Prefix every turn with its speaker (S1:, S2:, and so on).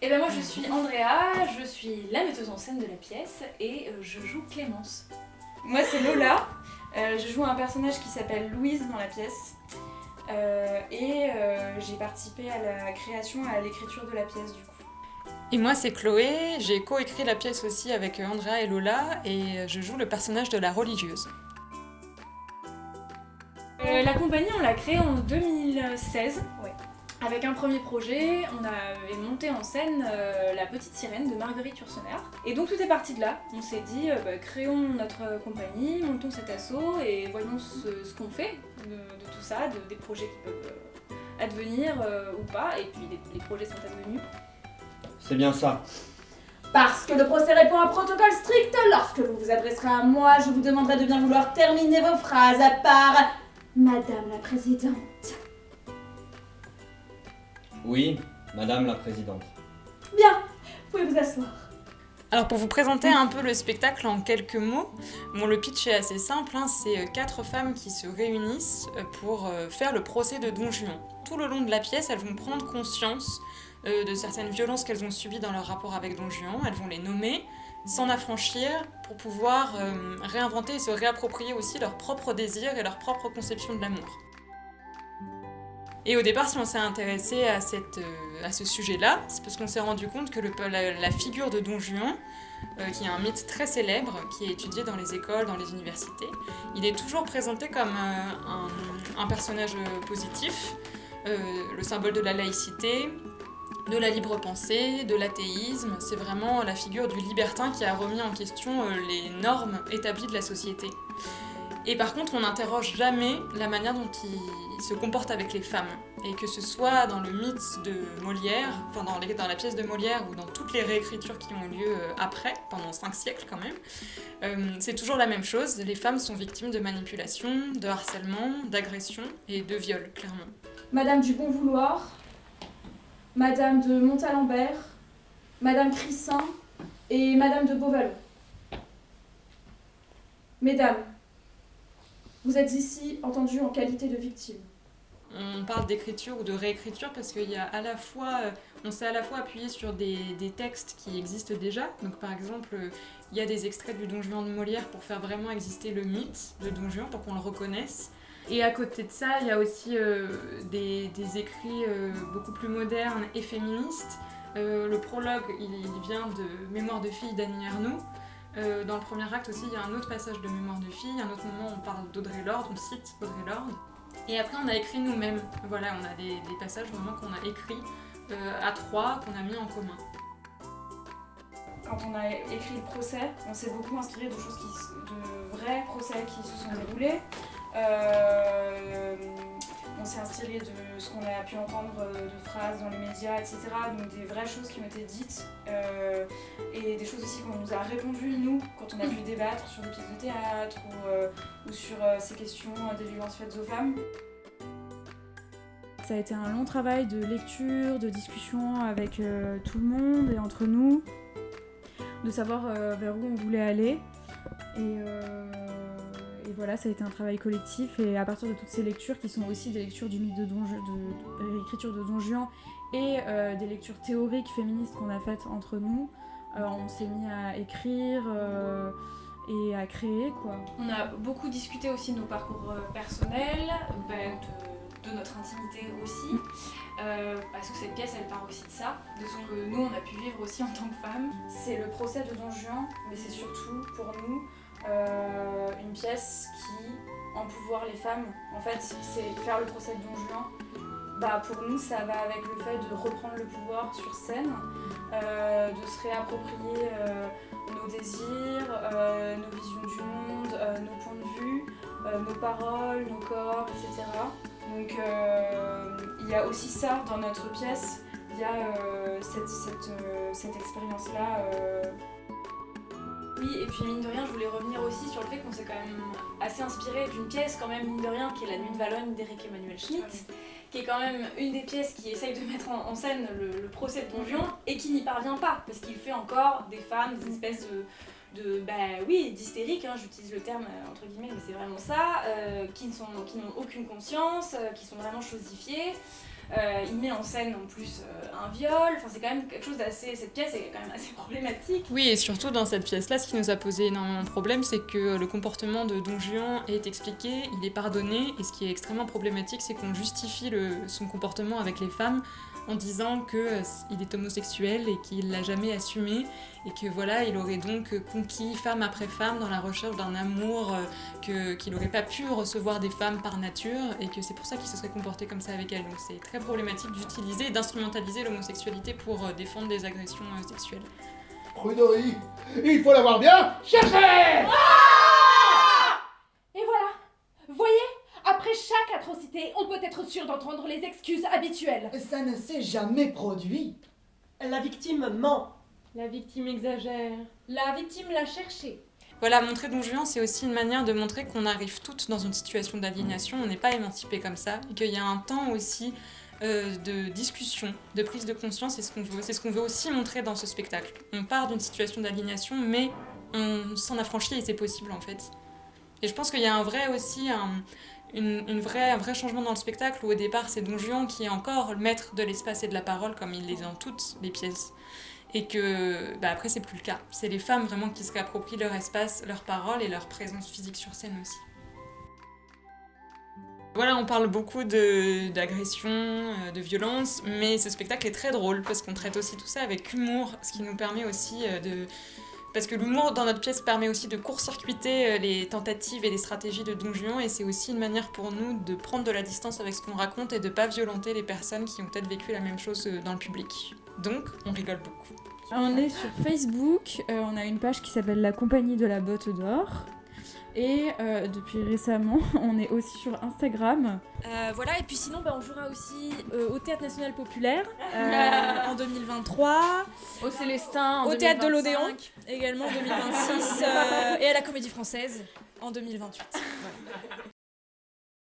S1: Et ben moi je suis Andrea, je suis la metteuse en scène de la pièce et je joue Clémence.
S2: Moi c'est Lola, je joue un personnage qui s'appelle Louise dans la pièce j'ai participé à la création et à l'écriture de la pièce du coup.
S3: Et moi c'est Chloé, j'ai coécrit la pièce aussi avec Andrea et Lola et je joue le personnage de la religieuse.
S1: La compagnie on l'a créée en 2016. Ouais. Avec un premier projet, on avait monté en scène La Petite Sirène de Marguerite Yourcenar. Et donc tout est parti de là. On s'est dit, créons notre compagnie, montons cet assaut et voyons ce qu'on fait de tout ça, des projets qui peuvent advenir ou pas. Et puis les projets sont advenus.
S4: C'est bien ça.
S5: Parce que le procès répond à un protocole strict, lorsque vous vous adresserez à moi, je vous demanderai de bien vouloir terminer vos phrases à part « Madame la Présidente ».
S4: Oui, Madame la Présidente.
S5: Bien, vous pouvez vous asseoir.
S3: Alors pour vous présenter un peu le spectacle en quelques mots, le pitch est assez simple, c'est 4 femmes qui se réunissent pour faire le procès de Don Juan. Tout le long de la pièce, elles vont prendre conscience de certaines violences qu'elles ont subies dans leur rapport avec Don Juan, elles vont les nommer, s'en affranchir pour pouvoir réinventer et se réapproprier aussi leurs propres désirs et leur propre conception de l'amour. Et au départ, si on s'est intéressé à ce sujet-là, c'est parce qu'on s'est rendu compte que la figure de Don Juan, qui est un mythe très célèbre, qui est étudié dans les écoles, dans les universités, il est toujours présenté comme un personnage positif, le symbole de la laïcité, de la libre pensée, de l'athéisme. C'est vraiment la figure du libertin qui a remis en question les normes établies de la société. Et par contre, on n'interroge jamais la manière dont il se comporte avec les femmes. Et que ce soit dans le mythe de Molière, enfin dans la pièce de Molière ou dans toutes les réécritures qui ont lieu après, pendant 5 siècles quand même, c'est toujours la même chose. Les femmes sont victimes de manipulation, de harcèlement, d'agression et de viol, clairement.
S5: Madame du Bon Vouloir, Madame de Montalembert, Madame Crissin et Madame de Beauvallon. Mesdames, vous êtes ici entendues en qualité de victimes.
S3: On parle d'écriture ou de réécriture parce qu'il y a on s'est à la fois appuyé sur des textes qui existent déjà. Donc par exemple, il y a des extraits du Don Juan de Molière pour faire vraiment exister le mythe de Don Juan, pour qu'on le reconnaisse. Et à côté de ça, il y a aussi des écrits beaucoup plus modernes et féministes. Le prologue, il vient de Mémoires de fille d'Annie Ernaux. Dans le premier acte aussi, il y a un autre passage de Mémoires de fille. À un autre moment, on parle d'Audre Lorde, on cite Audre Lorde. Et après, on a écrit nous-mêmes. Voilà, on a des passages vraiment qu'on a écrits à 3, qu'on a mis en commun.
S2: Quand on a écrit le procès, on s'est beaucoup inspiré de vrais procès qui se sont déroulés. On s'est inspiré de ce qu'on a pu entendre de phrases dans les médias, etc. Donc des vraies choses qui ont été dites et des choses aussi qu'on nous a répondu, nous, quand on a pu débattre sur des pièces de théâtre ou sur ces questions des violences faites aux femmes.
S6: Ça a été un long travail de lecture, de discussion avec tout le monde et entre nous, de savoir vers où on voulait aller. Et voilà, ça a été un travail collectif et à partir de toutes ces lectures qui sont aussi des lectures du mythe de l'écriture de Don Juan et des lectures théoriques féministes qu'on a faites entre nous, on s'est mis à écrire et à créer quoi.
S1: On a beaucoup discuté aussi de nos parcours personnels, de notre intimité aussi, parce que cette pièce elle part aussi de ça, de ce que nous on a pu vivre aussi en tant que femmes.
S2: C'est le procès de Don Juan, mais c'est surtout pour nous une pièce qui empouvoir les femmes. En fait, c'est faire le procès de Don Juan. Pour nous, ça va avec le fait de reprendre le pouvoir sur scène, de se réapproprier nos désirs, nos visions du monde, nos points de vue, nos paroles, nos corps, etc. Donc il y a aussi ça dans notre pièce, il y a cette expérience-là.
S1: Oui, et puis mine de rien, je voulais revenir aussi sur le fait qu'on s'est quand même assez inspiré d'une pièce, quand même, mine de rien, qui est La Nuit de Valogne d'Éric Emmanuel Schmitt, qui est quand même une des pièces qui essaye de mettre en scène le procès de Don Juan et qui n'y parvient pas, parce qu'il fait encore des femmes, des espèces d'hystériques, j'utilise le terme entre guillemets, mais c'est vraiment ça, qui n'ont aucune conscience, qui sont vraiment chosifiées. Il met en scène en plus un viol, enfin c'est quand même quelque chose d'assez... Cette pièce est quand même assez problématique.
S3: Oui, et surtout dans cette pièce-là, ce qui nous a posé énormément de problèmes, c'est que le comportement de Don Juan est expliqué, il est pardonné, et ce qui est extrêmement problématique, c'est qu'on justifie son comportement avec les femmes en disant qu'il est homosexuel et qu'il l'a jamais assumé, et que voilà, il aurait donc conquis femme après femme dans la recherche d'un amour qu'il n'aurait pas pu recevoir des femmes par nature, et que c'est pour ça qu'il se serait comporté comme ça avec elles. Donc c'est très problématique d'utiliser et d'instrumentaliser l'homosexualité pour défendre des agressions sexuelles.
S7: Pruderie, il faut l'avoir bien cherché.
S5: Et voilà. Voyez, après chaque atrocité, on peut être sûr d'entendre les excuses habituelles.
S8: Ça ne s'est jamais produit.
S9: La victime ment.
S6: La victime exagère.
S5: La victime l'a cherché.
S3: Voilà, montrer Don Juan, c'est aussi une manière de montrer qu'on arrive toutes dans une situation d'aliénation, on n'est pas émancipé comme ça, et qu'il y a un temps aussi de discussion, de prise de conscience, et c'est ce qu'on veut aussi montrer dans ce spectacle. On part d'une situation d'aliénation, mais on s'en affranchit et c'est possible en fait. Et je pense qu'il y a un vrai changement dans le spectacle où au départ c'est Don Juan qui est encore le maître de l'espace et de la parole comme il est dans toutes les pièces. Et que après c'est plus le cas. C'est les femmes vraiment qui se réapproprient leur espace, leur parole et leur présence physique sur scène aussi. Voilà, on parle beaucoup d'agression, de violence, mais ce spectacle est très drôle parce qu'on traite aussi tout ça avec humour, ce qui nous permet aussi Parce que l'humour dans notre pièce permet aussi de court-circuiter les tentatives et les stratégies de Don Juan, et c'est aussi une manière pour nous de prendre de la distance avec ce qu'on raconte et de pas violenter les personnes qui ont peut-être vécu la même chose dans le public. Donc, on rigole beaucoup.
S6: On est sur Facebook, on a une page qui s'appelle La Compagnie de la Botte d'Or. Et depuis récemment, on est aussi sur Instagram.
S10: Voilà, et puis sinon, on jouera aussi au Théâtre National Populaire en 2023.
S2: Au Célestin en
S10: Au
S2: 2025.
S10: Théâtre de l'Odéon également en 2026. Et à la Comédie Française en 2028. Voilà.